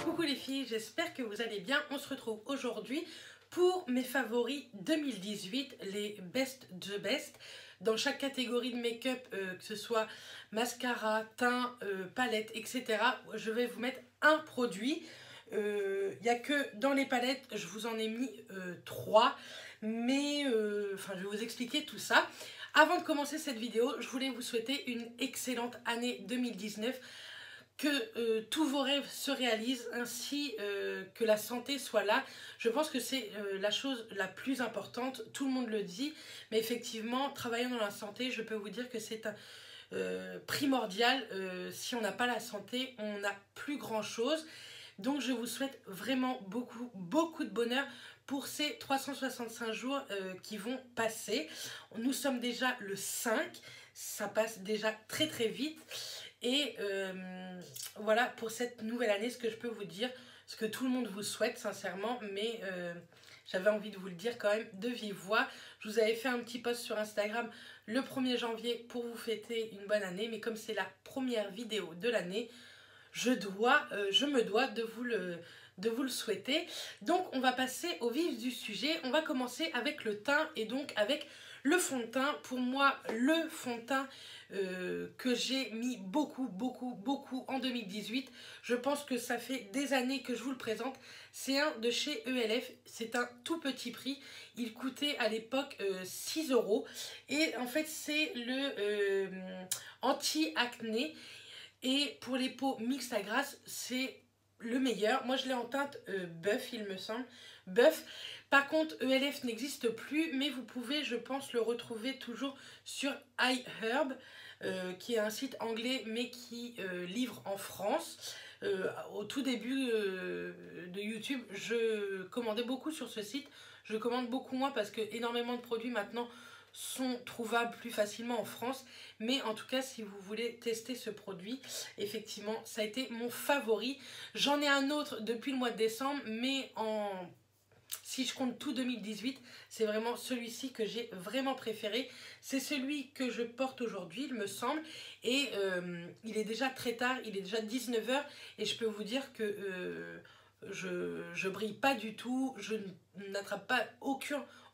Coucou les filles, j'espère que vous allez bien. On se retrouve aujourd'hui pour mes favoris 2018, les best the best. Dans chaque catégorie de make-up, que ce soit mascara, teint, palette, etc. Je vais vous mettre un produit. Il n'y a que dans les palettes, je vous en ai mis 3. Mais enfin, je vais vous expliquer tout ça. Avant de commencer cette vidéo, je voulais vous souhaiter une excellente année 2019. Que tous vos rêves se réalisent ainsi que la santé soit là. Je pense que c'est la chose la plus importante, tout le monde le dit, mais effectivement, travaillant dans la santé, je peux vous dire que c'est primordial. Si on n'a pas la santé, on n'a plus grand chose. Donc je vous souhaite vraiment beaucoup de bonheur pour ces 365 jours qui vont passer. Nous sommes déjà le 5, ça passe déjà très vite. Et voilà pour cette nouvelle année, ce que je peux vous dire, ce que tout le monde vous souhaite sincèrement, mais j'avais envie de vous le dire quand même de vive voix. Je vous avais fait un petit post sur Instagram le 1er janvier pour vous fêter une bonne année, mais comme c'est la première vidéo de l'année, je me dois de vous le souhaiter. Donc on va passer au vif du sujet. On va commencer avec le teint et donc avec le fond de teint. Pour moi, le fond de teint que j'ai mis beaucoup en 2018. Je pense que ça fait des années que je vous le présente. C'est un de chez ELF. C'est un tout petit prix. Il coûtait à l'époque 6 €. Et en fait, c'est le anti-acné. Et pour les peaux mixtes à grasse, c'est le meilleur. Moi, je l'ai en teinte bœuf, il me semble. Bœuf. Par contre, ELF n'existe plus, mais vous pouvez, je pense, le retrouver toujours sur iHerb, qui est un site anglais, mais qui livre en France. Au tout début de YouTube, je commandais beaucoup sur ce site. Je commande beaucoup moins parce que énormément de produits maintenant sont trouvables plus facilement en France, mais en tout cas si vous voulez tester ce produit, effectivement ça a été mon favori. J'en ai un autre depuis le mois de décembre, mais si je compte tout 2018, c'est vraiment celui-ci que j'ai vraiment préféré. C'est celui que je porte aujourd'hui, il me semble, et il est déjà très tard, il est déjà 19 h, et je peux vous dire que je brille pas du tout, je n'attrape pas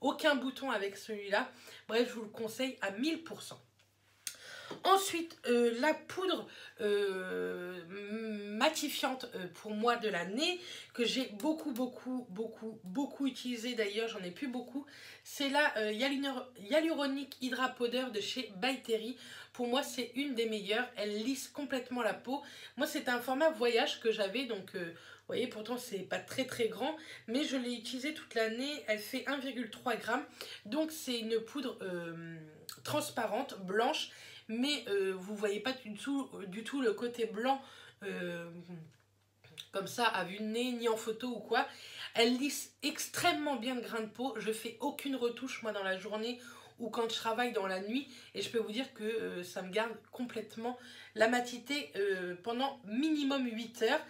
aucun bouton avec celui-là. Bref, je vous le conseille à 1000%. Ensuite, la poudre matifiante pour moi de l'année, que j'ai beaucoup utilisé, d'ailleurs j'en ai plus beaucoup, c'est la Hyaluronic Hydra Powder de chez By Terry. Pour moi c'est une des meilleures, elle lisse complètement la peau. Moi c'est un format voyage que j'avais, donc vous voyez, pourtant c'est pas très grand, mais je l'ai utilisée toute l'année. Elle fait 1,3 g, donc c'est une poudre transparente, blanche, mais vous voyez pas du tout le côté blanc comme ça à vue de nez, ni en photo ou quoi. Elle lisse extrêmement bien le grain de peau. Je fais aucune retouche moi dans la journée ou quand je travaille dans la nuit, et je peux vous dire que ça me garde complètement la matité pendant minimum 8 heures.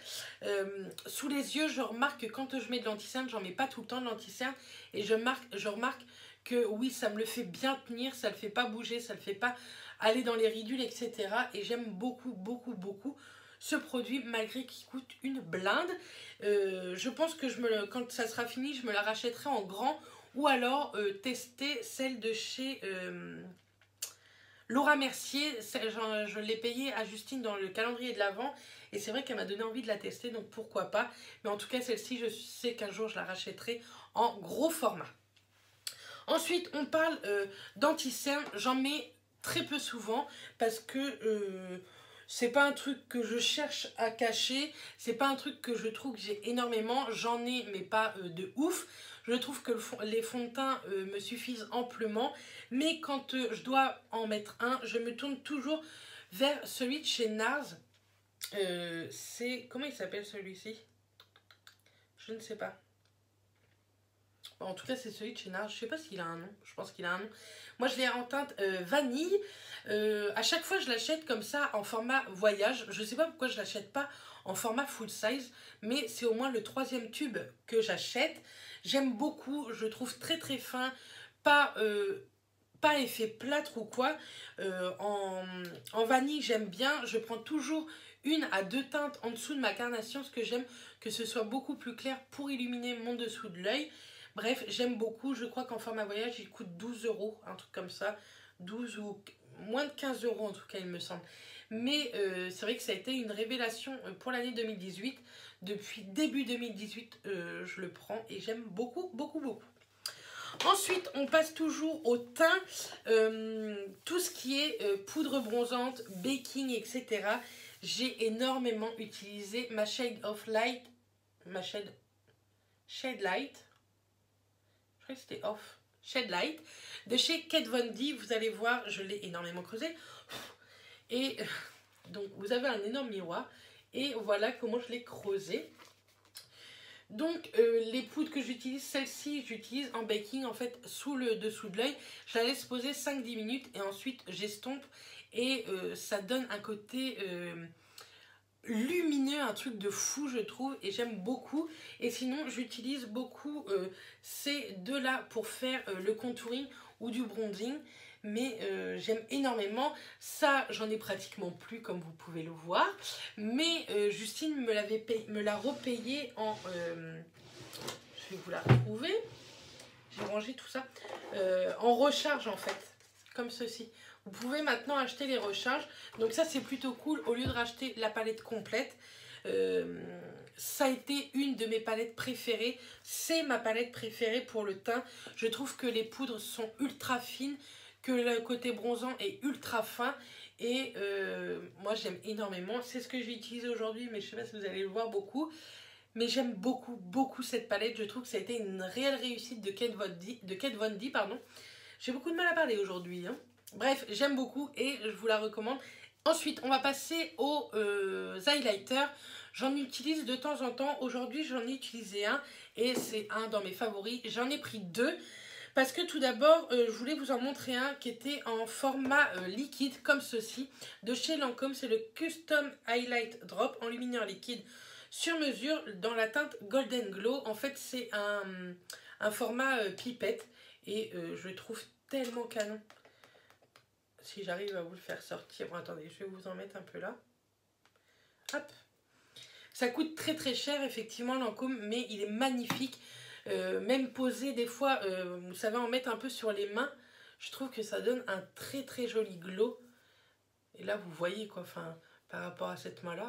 Sous les yeux, je remarque que quand je mets de l'anti-cerne, j'en mets pas tout le temps de l'anti-cerne, et je remarque que oui, ça me le fait bien tenir, ça le fait pas bouger, ça le fait pas aller dans les ridules, etc. Et j'aime beaucoup ce produit, malgré qu'il coûte une blinde. Je pense que quand ça sera fini, je me la rachèterai en grand, ou alors tester celle de chez Laura Mercier. Je l'ai payée à Justine dans le calendrier de l'Avent, et c'est vrai qu'elle m'a donné envie de la tester, donc pourquoi pas. Mais en tout cas, celle-ci, je sais qu'un jour je la rachèterai en gros format. Ensuite, on parle d'anti-cerne. J'en mets très peu souvent parce que c'est pas un truc que je cherche à cacher. C'est pas un truc que je trouve que j'ai énormément. J'en ai, mais pas de ouf. Je trouve que les fonds de teint me suffisent amplement. Mais quand je dois en mettre un, je me tourne toujours vers celui de chez NARS. Comment il s'appelle celui-ci? Je ne sais pas. En tout cas, c'est celui de chez NARS. Je sais pas s'il a un nom. Je pense qu'il a un nom. Moi, je l'ai en teinte vanille. À chaque fois, je l'achète comme ça en format voyage. Je sais pas pourquoi je l'achète pas en format full size. Mais c'est au moins le 3e tube que j'achète. J'aime beaucoup. Je trouve très fin. Pas pas effet plâtre ou quoi. En vanille, j'aime bien. Je prends toujours 1 à 2 teintes en dessous de ma carnation, parce que j'aime que ce soit beaucoup plus clair pour illuminer mon dessous de l'œil. Bref, j'aime beaucoup. Je crois qu'en format voyage, il coûte 12 €, un truc comme ça. 12 ou moins de 15 € en tout cas, il me semble. Mais c'est vrai que ça a été une révélation pour l'année 2018. Depuis début 2018, je le prends et j'aime beaucoup, beaucoup, beaucoup. Ensuite, on passe toujours au teint. Tout ce qui est poudre bronzante, baking, etc. J'ai énormément utilisé ma Shade of Light. Ma Shade Light. Je crois que c'était Off. Shade Light. De chez Kat Von D. Vous allez voir, je l'ai énormément creusé. Et donc, vous avez un énorme miroir. Et voilà comment je l'ai creusé. Donc, les poudres que j'utilise, celle-ci, j'utilise en baking, en fait, sous le dessous de l'œil. Je la laisse poser 5-10 minutes et ensuite, j'estompe. Et ça donne un côté lumineux, un truc de fou, je trouve. Et j'aime beaucoup. Et sinon, j'utilise beaucoup ces deux-là pour faire le contouring ou du bronzing. Mais j'aime énormément. Ça, j'en ai pratiquement plus, comme vous pouvez le voir. Mais Justine me l'a repayé en... je vais vous la retrouver. J'ai rangé tout ça. En recharge, en fait. Comme ceci. Vous pouvez maintenant acheter les recharges. Donc ça, c'est plutôt cool. Au lieu de racheter la palette complète. Ça a été une de mes palettes préférées. C'est ma palette préférée pour le teint. Je trouve que les poudres sont ultra fines, que le côté bronzant est ultra fin. Et moi, j'aime énormément. C'est ce que j'ai utilisé aujourd'hui, mais je ne sais pas si vous allez le voir beaucoup. Mais j'aime beaucoup, beaucoup cette palette. Je trouve que ça a été une réelle réussite de Kat Von D. J'ai beaucoup de mal à parler aujourd'hui. Hein. Bref, j'aime beaucoup et je vous la recommande. Ensuite, on va passer aux highlighters. J'en utilise de temps en temps. Aujourd'hui, j'en ai utilisé un et c'est un dans mes favoris. J'en ai pris 2 parce que tout d'abord, je voulais vous en montrer un qui était en format liquide comme ceci. De chez Lancôme, c'est le Custom Highlight Drop en lumineur liquide sur mesure dans la teinte Golden Glow. En fait, c'est un format pipette et je le trouve tellement canon. Si j'arrive à vous le faire sortir. Bon, attendez, je vais vous en mettre un peu là. Hop. Ça coûte très très cher, effectivement, Lancôme, mais il est magnifique. Même posé, des fois, vous savez, en mettre un peu sur les mains. Je trouve que ça donne un très très joli glow. Et là, vous voyez, quoi, enfin, par rapport à cette main-là,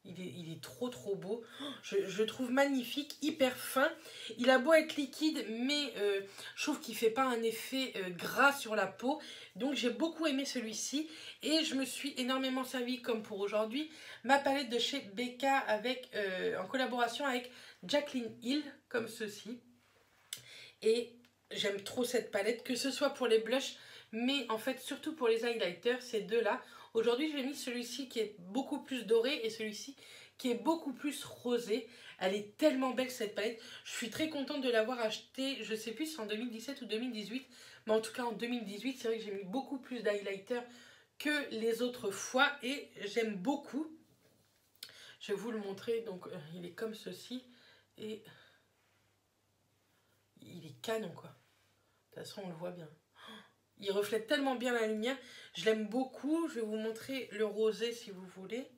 il est trop trop beau. Je trouve magnifique, hyper fin. Il a beau être liquide, mais je trouve qu'il ne fait pas un effet gras sur la peau. Donc j'ai beaucoup aimé celui-ci. Et je me suis énormément servi, comme pour aujourd'hui, ma palette de chez Becca avec, en collaboration avec Jaclyn Hill, comme ceci. Et j'aime trop cette palette, que ce soit pour les blushs, mais en fait surtout pour les highlighters, ces deux-là. Aujourd'hui, j'ai mis celui-ci qui est beaucoup plus doré et celui-ci qui est beaucoup plus rosé. Elle est tellement belle cette palette. Je suis très contente de l'avoir achetée. Je ne sais plus si c'est en 2017 ou 2018. Mais en tout cas en 2018, c'est vrai que j'ai mis beaucoup plus d'highlighter que les autres fois. Et j'aime beaucoup. Je vais vous le montrer. Donc il est comme ceci. Et il est canon quoi. De toute façon, on le voit bien. Il reflète tellement bien la lumière. Je l'aime beaucoup. Je vais vous montrer le rosé si vous voulez.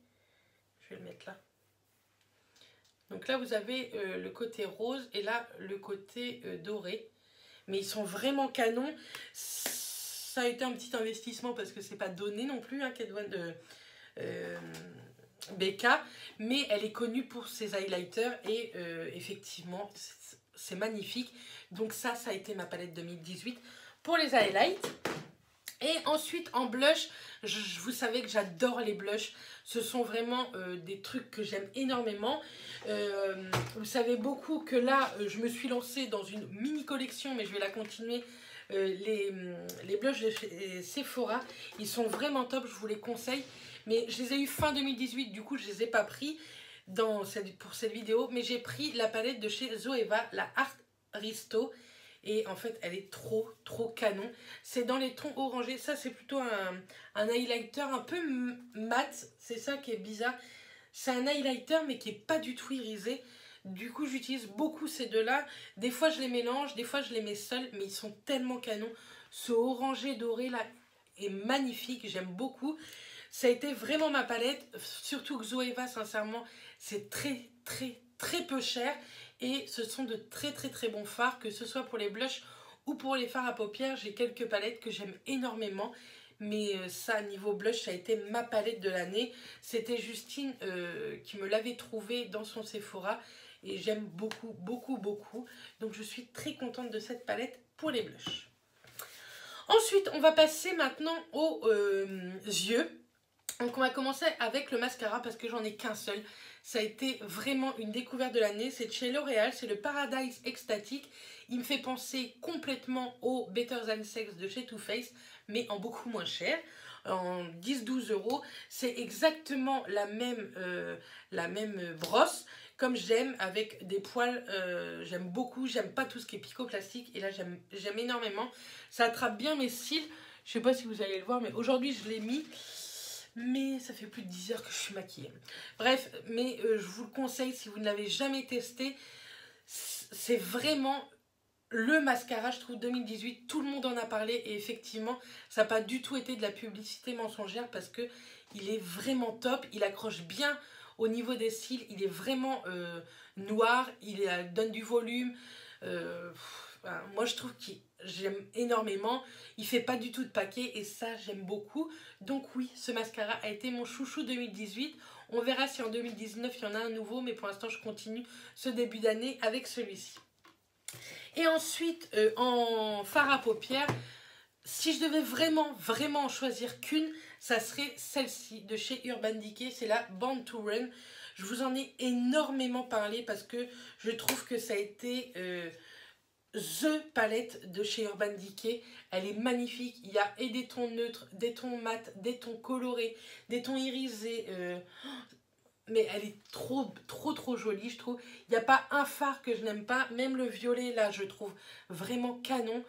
Je vais le mettre là. Donc là, vous avez le côté rose et là, le côté doré. Mais ils sont vraiment canons. Ça a été un petit investissement parce que c'est pas donné non plus, hein, Kat Von Becca. Mais elle est connue pour ses highlighters et effectivement, c'est magnifique. Donc ça a été ma palette 2018 pour les highlights. Et ensuite en blush, vous savez que j'adore les blushs. Ce sont vraiment des trucs que j'aime énormément. Vous savez beaucoup que là, je me suis lancée dans une mini collection, mais je vais la continuer. Les blushs de chez Sephora, ils sont vraiment top, je vous les conseille. Mais je les ai eu fin 2018, du coup je les ai pas pris pour cette vidéo. Mais j'ai pris la palette de chez Zoeva, la Art Risto. Et en fait, elle est trop, trop canon. C'est dans les tons orangés. Ça, c'est plutôt un highlighter un peu mat. C'est ça qui est bizarre. C'est un highlighter, mais qui n'est pas du tout irisé. Du coup, j'utilise beaucoup ces deux-là. Des fois, je les mélange. Des fois, je les mets seuls. Mais ils sont tellement canons. Ce orangé doré là est magnifique, j'aime beaucoup. Ça a été vraiment ma palette, surtout que Zoeva, sincèrement, c'est très très très peu cher. Et ce sont de très très très bons fards, que ce soit pour les blushs ou pour les fards à paupières. J'ai quelques palettes que j'aime énormément. Mais ça, niveau blush, ça a été ma palette de l'année. C'était Justine qui me l'avait trouvée dans son Sephora. Et j'aime beaucoup, beaucoup, beaucoup. Donc je suis très contente de cette palette pour les blushs. Ensuite, on va passer maintenant aux yeux. Donc on va commencer avec le mascara parce que j'en ai qu'un seul. Ça a été vraiment une découverte de l'année. C'est de chez L'Oréal, c'est le Paradise Extatic. Il me fait penser complètement au Better Than Sex de chez Too Faced, mais en beaucoup moins cher, en 10-12 €. C'est exactement la même brosse, comme j'aime, avec des poils. J'aime beaucoup, j'aime pas tout ce qui est picoplastique, et là j'aime énormément. Ça attrape bien mes cils. Je sais pas si vous allez le voir, mais aujourd'hui je l'ai mis. Mais ça fait plus de 10 heures que je suis maquillée. Bref, mais je vous le conseille si vous ne l'avez jamais testé. C'est vraiment le mascara, je trouve, 2018. Tout le monde en a parlé et effectivement, ça n'a pas du tout été de la publicité mensongère parce que il est vraiment top. Il accroche bien au niveau des cils. Il est vraiment noir. Il donne du volume. Moi, je trouve que j'aime énormément. Il fait pas du tout de paquet et ça, j'aime beaucoup. Donc oui, ce mascara a été mon chouchou 2018. On verra si en 2019, il y en a un nouveau. Mais pour l'instant, je continue ce début d'année avec celui-ci. Et ensuite, en fard à paupières, si je devais vraiment en choisir qu'une, ça serait celle-ci de chez Urban Decay. C'est la Born to Run. Je vous en ai énormément parlé parce que je trouve que ça a été... The palette de chez Urban Decay, elle est magnifique. Il y a et des tons neutres, des tons mat, des tons colorés, des tons irisés. Mais elle est trop jolie, je trouve. Il n'y a pas un fard que je n'aime pas. Même le violet, là, je trouve vraiment canon.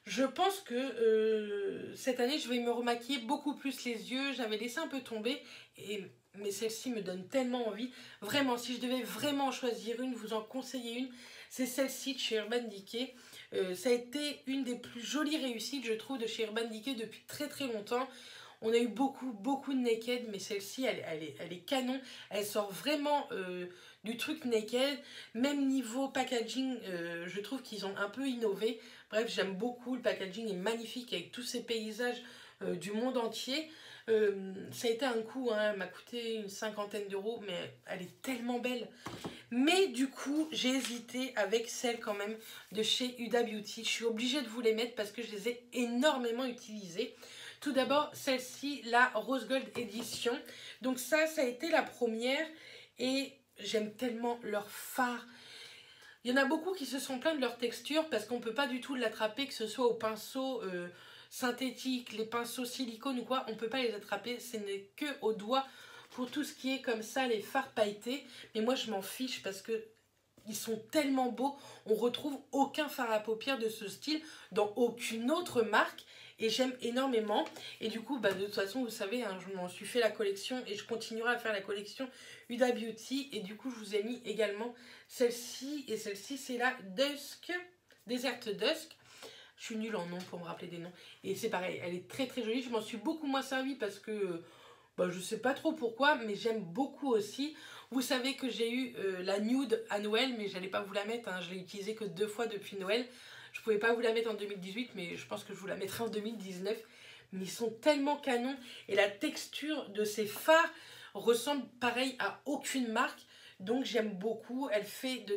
Je pense que cette année, je vais me remaquiller beaucoup plus les yeux. J'avais laissé un peu tomber, mais celle-ci me donne tellement envie. Vraiment, si je devais vraiment en choisir une, vous en conseiller une, c'est celle-ci de chez Urban Decay. Ça a été une des plus jolies réussites, je trouve, de chez Urban Decay depuis très longtemps. On a eu beaucoup de naked, mais celle-ci, elle est canon. Elle sort vraiment du truc naked. Même niveau packaging, je trouve qu'ils ont un peu innové. Bref, j'aime beaucoup. Le packaging est magnifique avec tous ces paysages du monde entier. Ça a été un coût, hein, elle m'a coûté une 50aine d'euros, mais elle est tellement belle. Mais du coup, j'ai hésité avec celle quand même de chez Huda Beauty. Je suis obligée de vous les mettre parce que je les ai énormément utilisées. Tout d'abord, celle-ci, la Rose Gold Edition. Donc ça a été la première et j'aime tellement leur fard. Il y en a beaucoup qui se sont plaints de leur texture parce qu'on ne peut pas du tout l'attraper, que ce soit au pinceau synthétique, les pinceaux silicone ou quoi, on ne peut pas les attraper, ce n'est que au doigt pour tout ce qui est comme ça, les fards pailletés. Mais moi, je m'en fiche parce que ils sont tellement beaux. On retrouve aucun fard à paupières de ce style dans aucune autre marque. Et j'aime énormément. Et du coup, de toute façon, vous savez, hein, je m'en suis fait la collection et je continuerai à faire la collection Huda Beauty. Et du coup, je vous ai mis également celle-ci. Et celle-ci, c'est la Dusk, Desert Dusk. Je suis nulle en nom pour me rappeler des noms. Et c'est pareil, elle est très jolie. Je m'en suis beaucoup moins servie parce que je sais pas trop pourquoi, mais j'aime beaucoup aussi. Vous savez que j'ai eu la nude à Noël, mais j'allais pas vous la mettre. Hein, je l'ai utilisée que 2 fois depuis Noël. Je pouvais pas vous la mettre en 2018, mais je pense que je vous la mettrai en 2019. Mais ils sont tellement canons. Et la texture de ces fards ressemble pareil à aucune marque. Donc j'aime beaucoup. Elle fait de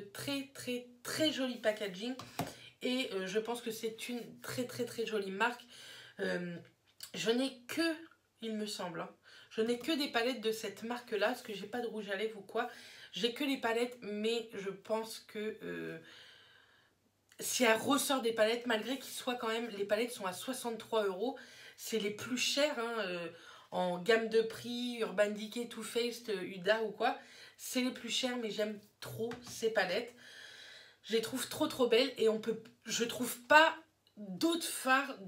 très jolis packaging. Et je pense que c'est une très jolie marque. Je n'ai que, il me semble, hein, je n'ai que des palettes de cette marque-là, parce que j'ai pas de rouge à lèvres ou quoi. J'ai que les palettes, mais je pense que si elle ressort des palettes, malgré qu'ils soient quand même, les palettes sont à 63 €, c'est les plus chères, hein, en gamme de prix, Urban Decay, Too Faced, Huda ou quoi. C'est les plus chers, mais j'aime trop ces palettes. Je les trouve trop belles et je trouve pas d'autres fards,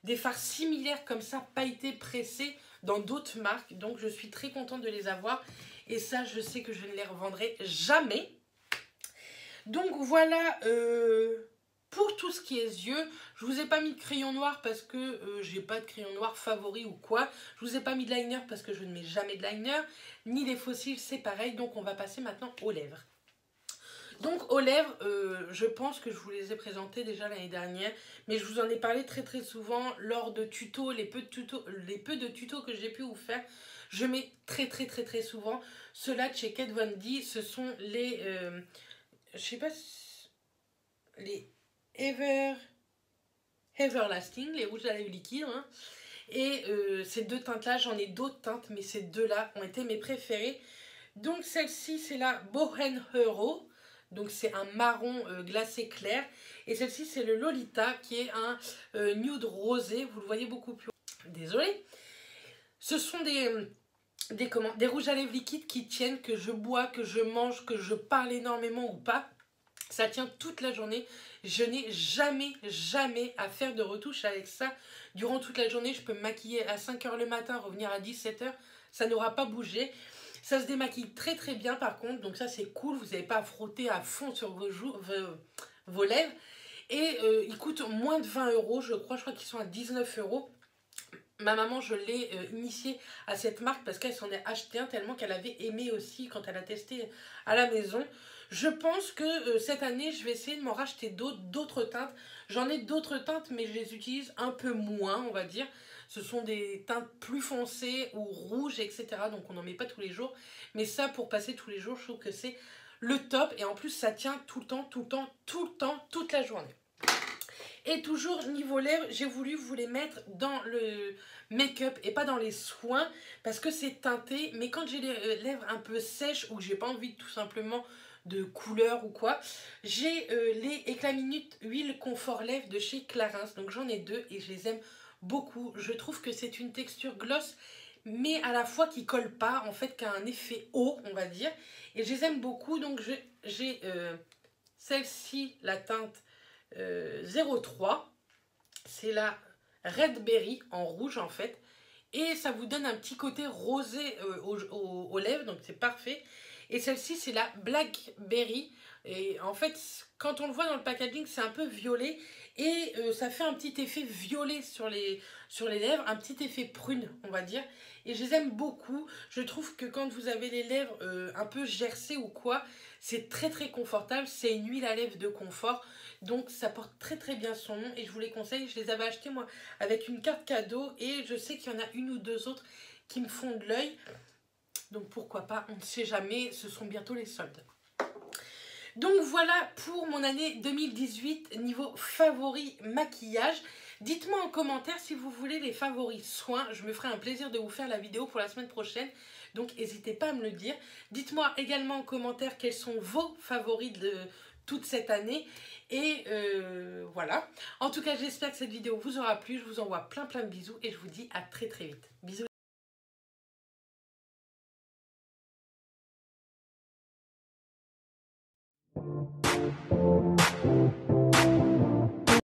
des fards similaires comme ça, pailletés, pressés, dans d'autres marques. Donc je suis très contente de les avoir. Et ça, je sais que je ne les revendrai jamais. Donc voilà Pour tout ce qui est yeux, je vous ai pas mis de crayon noir parce que j'ai pas de crayon noir favori ou quoi. Je vous ai pas mis de liner parce que je ne mets jamais de liner. Ni les faux cils, c'est pareil. Donc on va passer maintenant aux lèvres. Donc aux lèvres, je pense que je vous les ai présentées déjà l'année dernière, mais je vous en ai parlé très souvent lors de tutos, les peu de tutos que j'ai pu vous faire. Je mets très souvent ceux-là de chez Kat Von D. Ce sont les, je sais pas, les Everlasting, les rouges à lèvres liquides. Hein. Et ces deux teintes-là, j'en ai d'autres teintes, mais ces deux-là ont été mes préférées. Donc celle-ci, c'est la Bohen Hero. Donc c'est un marron glacé clair. Et celle-ci, c'est le Lolita, qui est un nude rosé. Vous le voyez beaucoup plus haut. Désolée. Ce sont des rouges à lèvres liquides qui tiennent, que je bois, que je mange, que je parle énormément ou pas. Ça tient toute la journée. Je n'ai jamais à faire de retouche avec ça. Durant toute la journée, je peux me maquiller à 5 h le matin, revenir à 17 h. Ça n'aura pas bougé. Ça se démaquille très bien par contre. Donc ça, c'est cool. Vous n'avez pas à frotter à fond sur vos lèvres. Et ils coûtent moins de 20 €, je crois. Je crois qu'ils sont à 19 €. Ma maman, je l'ai initiée à cette marque parce qu'elle s'en est acheté un tellement qu'elle avait aimé aussi quand elle a testé à la maison. Je pense que cette année, je vais essayer de m'en racheter d'autres teintes. J'en ai d'autres teintes, mais je les utilise un peu moins, on va dire. Ce sont des teintes plus foncées ou rouges, etc. Donc on n'en met pas tous les jours. Mais ça, pour passer tous les jours, je trouve que c'est le top. Et en plus, ça tient tout le temps, toute la journée. Et toujours niveau lèvres, j'ai voulu vous les mettre dans le make-up et pas dans les soins parce que c'est teinté. Mais quand j'ai les lèvres un peu sèches ou que j'ai pas envie tout simplement de couleur ou quoi, j'ai les Éclat Minute Huile Confort Lèvres de chez Clarins. Donc j'en ai deux et je les aime beaucoup. Je trouve que c'est une texture gloss mais à la fois qui colle pas, en fait, qui a un effet haut, on va dire. Et je les aime beaucoup. Donc j'ai celle-ci, la teinte 03, c'est la Red Berry en rouge en fait, et ça vous donne un petit côté rosé aux lèvres, donc c'est parfait. Et celle-ci c'est la Blackberry, et en fait quand on le voit dans le packaging c'est un peu violet, et ça fait un petit effet violet sur les lèvres, un petit effet prune on va dire, et je les aime beaucoup. Je trouve que quand vous avez les lèvres un peu gercées ou quoi, c'est très confortable, c'est une huile à lèvres de confort. Donc ça porte très bien son nom et je vous les conseille. Je les avais achetés moi avec une carte cadeau et je sais qu'il y en a une ou deux autres qui me font de l'œil. Donc pourquoi pas, on ne sait jamais, ce sont bientôt les soldes. Donc voilà pour mon année 2018 niveau favoris maquillage. Dites-moi en commentaire si vous voulez les favoris soins. Je me ferai un plaisir de vous faire la vidéo pour la semaine prochaine. Donc n'hésitez pas à me le dire. Dites-moi également en commentaire quels sont vos favoris de toute cette année. Et voilà. En tout cas, j'espère que cette vidéo vous aura plu. Je vous envoie plein de bisous et je vous dis à très vite. Bisous.